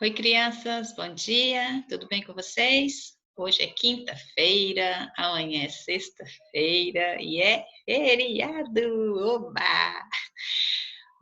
Oi, crianças, bom dia, tudo bem com vocês? Hoje é quinta-feira, amanhã é sexta-feira e é feriado! Oba!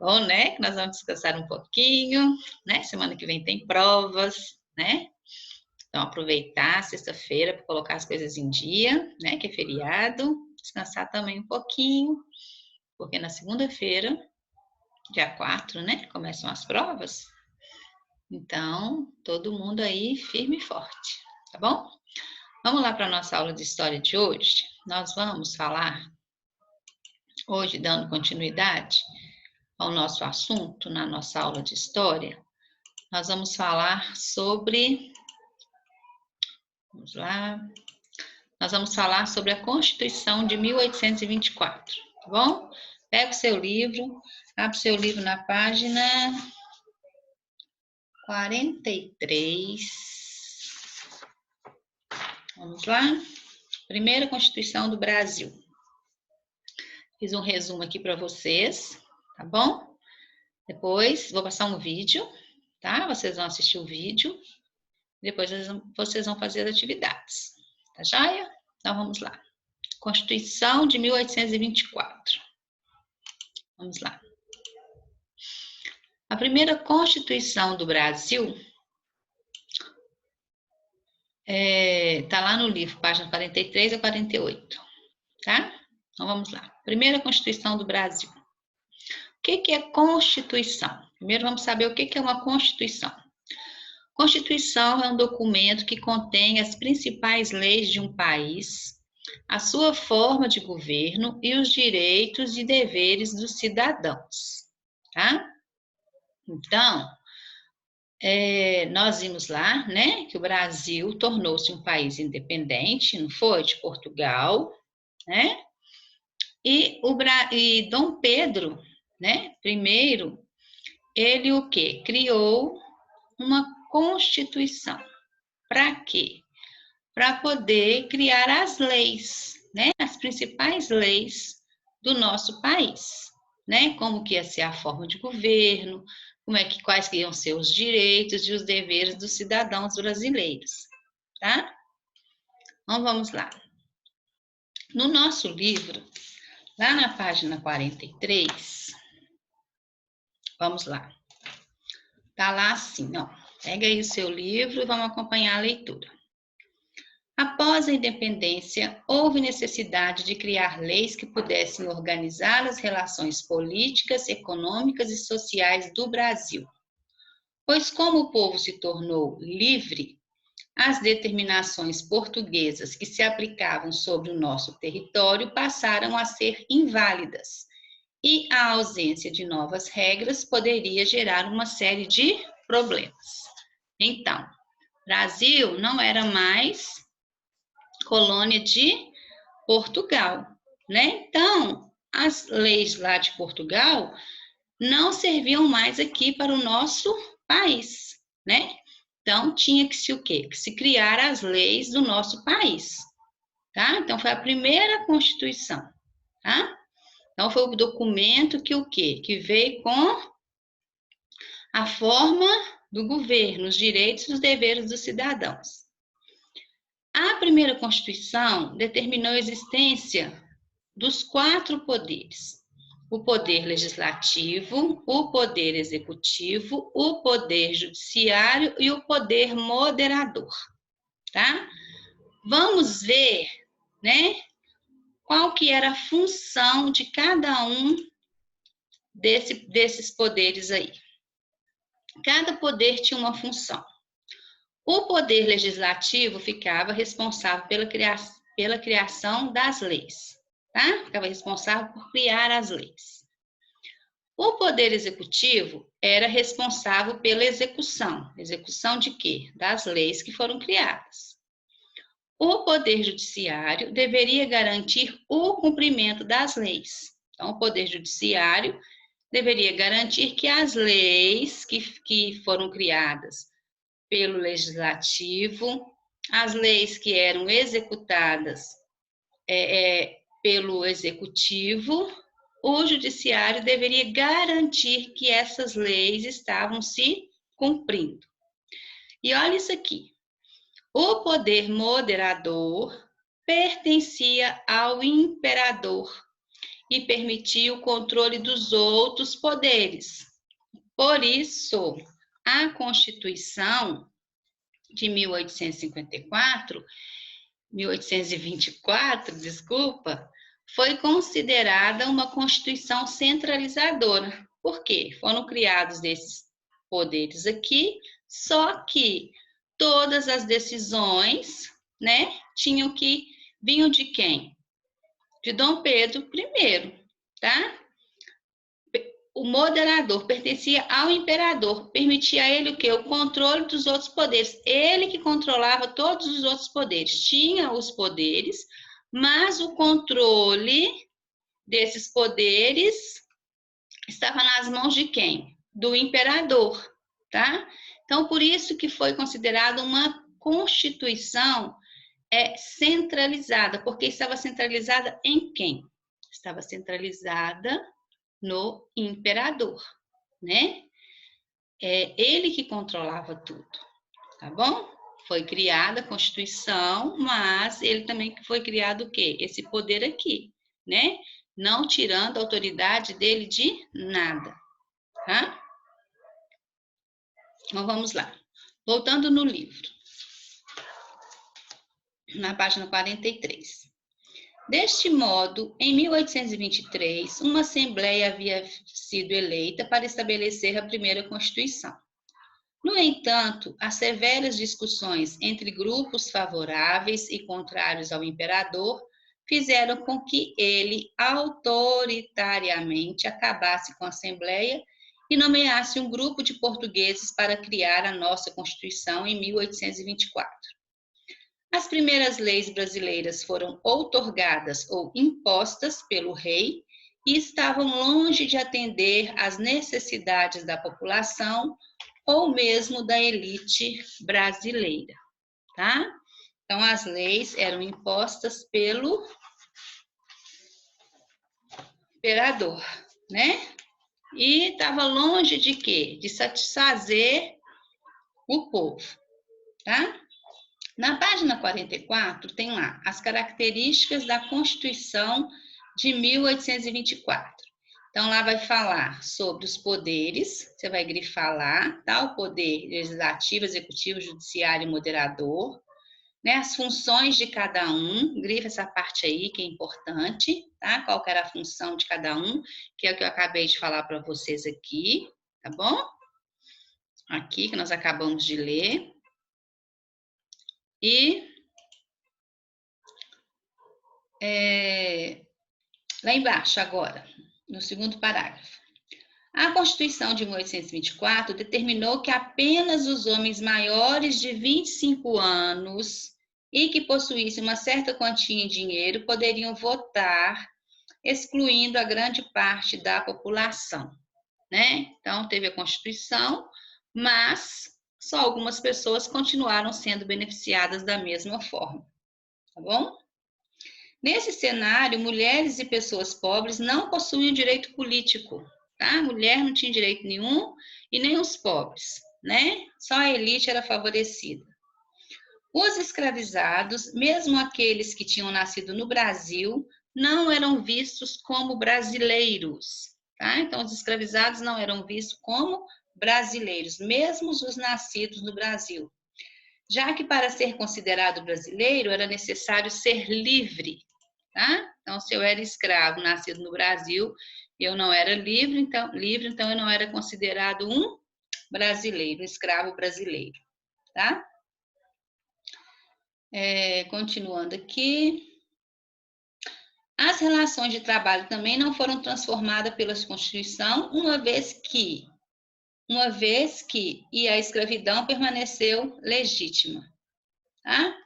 Bom, né? Que nós vamos descansar um pouquinho, né? Semana que vem tem provas, né? Então, aproveitar sexta-feira para colocar as coisas em dia, né? Que é feriado, descansar também um pouquinho, porque na segunda-feira, dia 4, né? Começam as provas. Então, todo mundo aí firme e forte, tá bom? Vamos lá para a nossa aula de história de hoje. Nós vamos falar, hoje, dando continuidade ao nosso assunto na nossa aula de história, nós vamos falar sobre. Vamos lá. Nós vamos falar sobre a Constituição de 1824, tá bom? Pega o seu livro, abre o seu livro na página 43. Vamos lá? Primeira Constituição do Brasil. Fiz um resumo aqui para vocês, tá bom? Depois vou passar um vídeo, tá? Vocês vão assistir o vídeo. Depois vocês vão fazer as atividades, tá joia? Então vamos lá. Constituição de 1824. Vamos lá. A primeira Constituição do Brasil tá lá no livro, página 43 a 48, tá? Então vamos lá. Primeira Constituição do Brasil. O que é Constituição? Primeiro vamos saber o que é uma Constituição. Constituição é um documento que contém as principais leis de um país, a sua forma de governo e os direitos e deveres dos cidadãos, tá? Então, nós vimos lá, né, que o Brasil tornou-se um país independente, não foi? De Portugal, né? E Dom Pedro, né, primeiro, ele o quê? Criou uma Constituição. Para quê? Para poder criar as leis, né? As principais leis do nosso país, né? Como que ia ser a forma de governo, quais que iam ser os direitos e os deveres dos cidadãos brasileiros, tá? Então vamos lá. No nosso livro, lá na página 43, vamos lá. Tá lá assim, ó. Pega aí o seu livro e vamos acompanhar a leitura. Após a independência, houve necessidade de criar leis que pudessem organizar as relações políticas, econômicas e sociais do Brasil. Pois como o povo se tornou livre, as determinações portuguesas que se aplicavam sobre o nosso território passaram a ser inválidas, e a ausência de novas regras poderia gerar uma série de problemas. Então, Brasil não era mais colônia de Portugal, né? Então, as leis lá de Portugal não serviam mais aqui para o nosso país, né? Então, tinha que se o quê? Que se criar as leis do nosso país, tá? Então, foi a primeira Constituição, tá? Então, foi o documento que o quê? Que veio com a forma do governo, os direitos e os deveres dos cidadãos. A primeira Constituição determinou a existência dos 4 poderes: o poder legislativo, o poder executivo, o poder judiciário e o poder moderador, tá? Vamos ver, né, qual que era a função de cada um desses poderes aí. Cada poder tinha uma função. O poder legislativo ficava responsável pela criação das leis, tá? Ficava responsável por criar as leis. O poder executivo era responsável pela execução. Execução de quê? Das leis que foram criadas. O poder judiciário deveria garantir o cumprimento das leis. Então, o poder judiciário deveria garantir que as leis que foram criadas pelo legislativo, as leis que eram executadas pelo executivo, o judiciário deveria garantir que essas leis estavam se cumprindo. E olha isso aqui. O poder moderador pertencia ao imperador e permitia o controle dos outros poderes. Por isso, a Constituição de 1824, desculpa, foi considerada uma Constituição centralizadora. Por quê? Foram criados esses poderes aqui, só que todas as decisões, né, vinham de quem? De Dom Pedro I, tá? O moderador pertencia ao imperador, permitia a ele o quê? O controle dos outros poderes. Ele que controlava todos os outros poderes. Tinha os poderes, mas o controle desses poderes estava nas mãos de quem? Do imperador, tá? Então, por isso que foi considerada uma Constituição centralizada, porque estava centralizada em quem? Estava centralizada no imperador, né? É ele que controlava tudo, tá bom? Foi criada a Constituição, mas ele também foi criado o quê? Esse poder aqui, né? Não tirando a autoridade dele de nada, tá? Então, vamos lá. Voltando no livro, na página 43. Deste modo, em 1823, uma Assembleia havia sido eleita para estabelecer a primeira Constituição. No entanto, as severas discussões entre grupos favoráveis e contrários ao imperador fizeram com que ele autoritariamente acabasse com a Assembleia e nomeasse um grupo de portugueses para criar a nossa Constituição em 1824. As primeiras leis brasileiras foram outorgadas ou impostas pelo rei e estavam longe de atender às necessidades da população ou mesmo da elite brasileira, tá? Então, as leis eram impostas pelo imperador, né? E estava longe de quê? De satisfazer o povo, tá? Na página 44, tem lá as características da Constituição de 1824. Então, lá vai falar sobre os poderes, você vai grifar lá, tá? O poder legislativo, executivo, judiciário e moderador, né? As funções de cada um, grifa essa parte aí que é importante, tá? Qual que era a função de cada um, que é o que eu acabei de falar para vocês aqui, tá bom? Aqui que nós acabamos de ler. E lá embaixo agora, no segundo parágrafo. A Constituição de 1824 determinou que apenas os homens maiores de 25 anos e que possuíssem uma certa quantia em dinheiro poderiam votar, excluindo a grande parte da população, né? Então, teve a Constituição, mas só algumas pessoas continuaram sendo beneficiadas da mesma forma, tá bom? Nesse cenário, mulheres e pessoas pobres não possuíam direito político, tá? Mulher não tinha direito nenhum e nem os pobres, né? Só a elite era favorecida. Os escravizados, mesmo aqueles que tinham nascido no Brasil, não eram vistos como brasileiros, tá? Então, os escravizados não eram vistos como brasileiros, mesmo os nascidos no Brasil. Já que para ser considerado brasileiro era necessário ser livre, tá? Então, se eu era escravo, nascido no Brasil, eu não era livre, então eu não era considerado um brasileiro, um escravo brasileiro, tá? Continuando aqui. As relações de trabalho também não foram transformadas pela Constituição, uma vez que a escravidão permaneceu legítima, tá?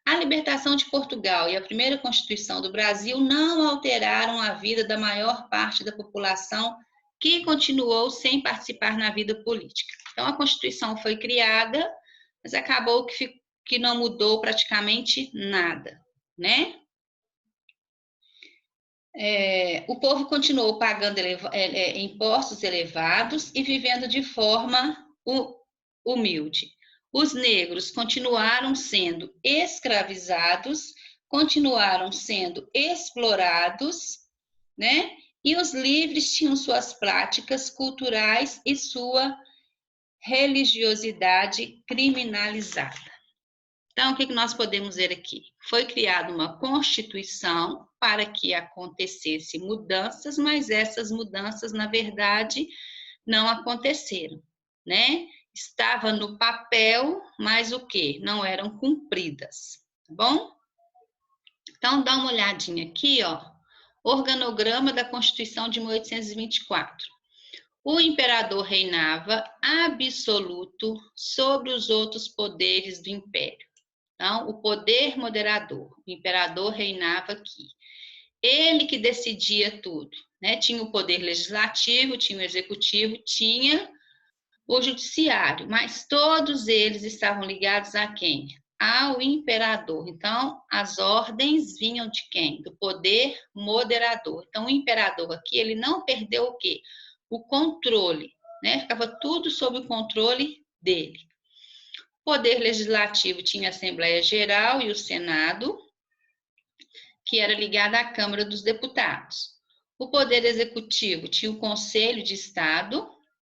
A libertação de Portugal e a primeira Constituição do Brasil não alteraram a vida da maior parte da população que continuou sem participar na vida política. Então, a Constituição foi criada, mas acabou que não mudou praticamente nada, né? O povo continuou pagando impostos elevados e vivendo de forma humilde. Os negros continuaram sendo escravizados, continuaram sendo explorados, né? E os livres tinham suas práticas culturais e sua religiosidade criminalizada. Então, o que nós podemos ver aqui? Foi criada uma Constituição para que acontecesse mudanças, mas essas mudanças, na verdade, não aconteceram, né? Estava no papel, mas o quê? Não eram cumpridas, tá bom? Então, dá uma olhadinha aqui, ó. Organograma da Constituição de 1824. O imperador reinava absoluto sobre os outros poderes do império. Então, o poder moderador, o imperador reinava aqui. Ele que decidia tudo, né? Tinha o poder legislativo, tinha o executivo, tinha o judiciário, mas todos eles estavam ligados a quem? Ao imperador. Então, as ordens vinham de quem? Do poder moderador. Então, o imperador aqui, ele não perdeu o quê? O controle, né? Ficava tudo sob o controle dele. O poder legislativo tinha a Assembleia Geral e o Senado, que era ligado à Câmara dos Deputados. O poder executivo tinha o Conselho de Estado,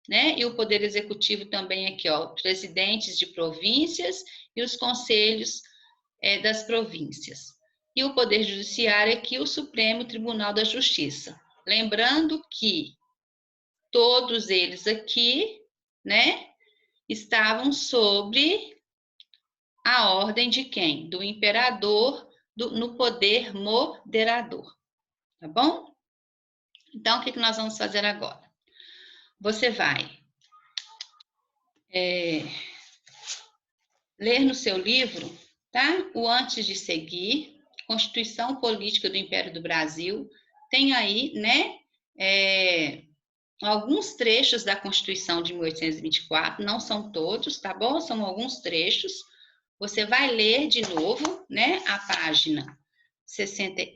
né? E o poder executivo também aqui, ó, presidentes de províncias e os conselhos das províncias. E o poder judiciário aqui, o Supremo Tribunal da Justiça. Lembrando que todos eles aqui, né, estavam sob a ordem de quem? Do imperador, no poder moderador, tá bom? Então, o que nós vamos fazer agora? Você vai ler no seu livro, tá? O Antes de Seguir, Constituição Política do Império do Brasil. Tem aí, né, alguns trechos da Constituição de 1824, não são todos, tá bom? São alguns trechos. Você vai ler de novo, né, a página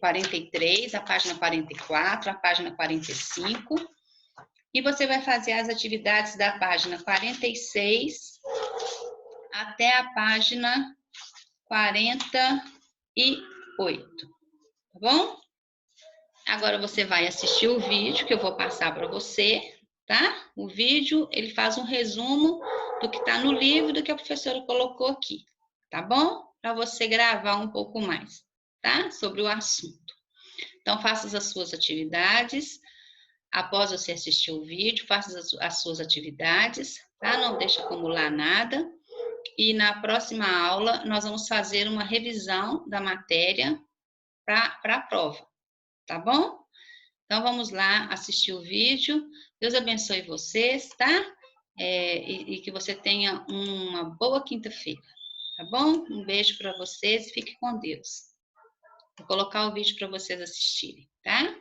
43, a página 44, a página 45, e você vai fazer as atividades da página 46 até a página 48, tá bom? Agora você vai assistir o vídeo que eu vou passar para você, tá? O vídeo, ele faz um resumo do que está no livro, do que a professora colocou aqui, tá bom? Para você gravar um pouco mais, tá? Sobre o assunto. Então, faça as suas atividades. Após você assistir o vídeo, faça as suas atividades, tá? Não deixe acumular nada. E na próxima aula, nós vamos fazer uma revisão da matéria para a prova, tá bom? Então, vamos lá assistir o vídeo. Deus abençoe vocês, tá? E que você tenha uma boa quinta-feira, tá bom? Um beijo para vocês e fique com Deus. Vou colocar o vídeo para vocês assistirem, tá?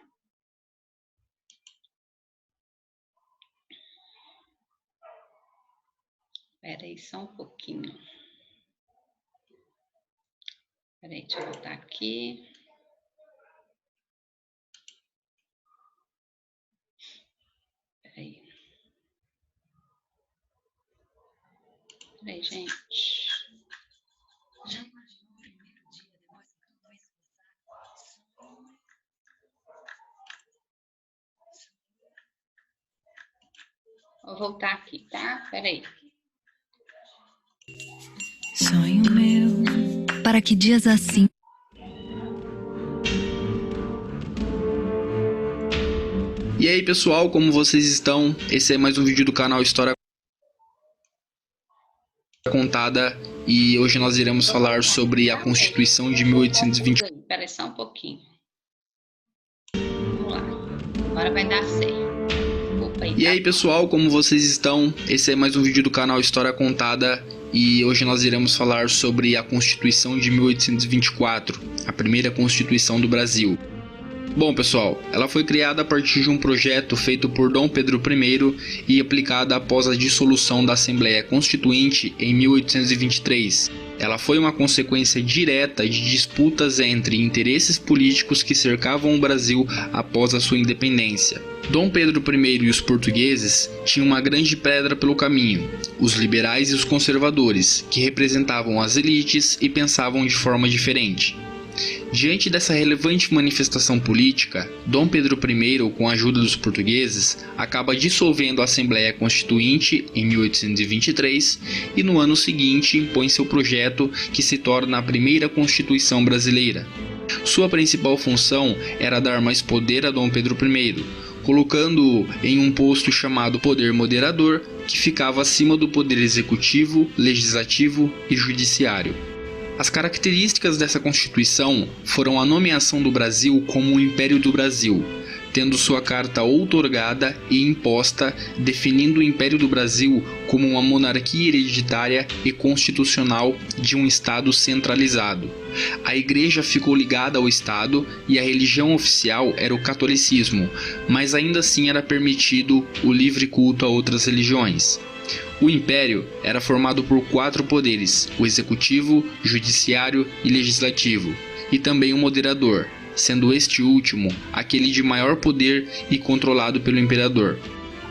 Espera aí só um pouquinho. Espera aí, deixa eu voltar aqui. Espera aí. Espera aí, gente. Vou voltar aqui, tá? Espera aí. Sonho meu, para que dias assim. E aí pessoal, como vocês estão? Esse é mais um vídeo do canal História Contada e hoje nós iremos falar sobre a Constituição de 1820. Espera aí só um pouquinho. Vamos lá. Agora vai dar certo. E aí pessoal, como vocês estão? Esse é mais um vídeo do canal História Contada e hoje nós iremos falar sobre a Constituição de 1824, a primeira Constituição do Brasil. Bom, pessoal, ela foi criada a partir de um projeto feito por Dom Pedro I e aplicada após a dissolução da Assembleia Constituinte em 1823. Ela foi uma consequência direta de disputas entre interesses políticos que cercavam o Brasil após a sua independência. Dom Pedro I e os portugueses tinham uma grande pedra pelo caminho: os liberais e os conservadores, que representavam as elites e pensavam de forma diferente. Diante dessa relevante manifestação política, Dom Pedro I, com a ajuda dos portugueses, acaba dissolvendo a Assembleia Constituinte em 1823 e no ano seguinte impõe seu projeto, que se torna a primeira Constituição brasileira. Sua principal função era dar mais poder a Dom Pedro I, colocando-o em um posto chamado Poder Moderador, que ficava acima do Poder Executivo, Legislativo e Judiciário. As características dessa Constituição foram a nomeação do Brasil como o Império do Brasil, tendo sua carta outorgada e imposta, definindo o Império do Brasil como uma monarquia hereditária e constitucional de um Estado centralizado. A Igreja ficou ligada ao Estado e a religião oficial era o catolicismo, mas ainda assim era permitido o livre culto a outras religiões. O Império era formado por 4 poderes: o Executivo, Judiciário e Legislativo, e também o Moderador, sendo este último aquele de maior poder e controlado pelo imperador.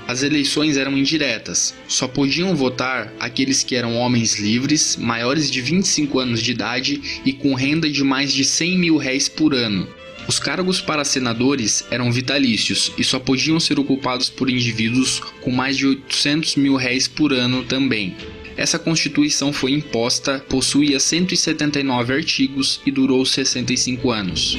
As eleições eram indiretas, só podiam votar aqueles que eram homens livres, maiores de 25 anos de idade e com renda de mais de 100 mil réis por ano. Os cargos para senadores eram vitalícios e só podiam ser ocupados por indivíduos com mais de 800 mil réis por ano também. Essa Constituição foi imposta, possuía 179 artigos e durou 65 anos.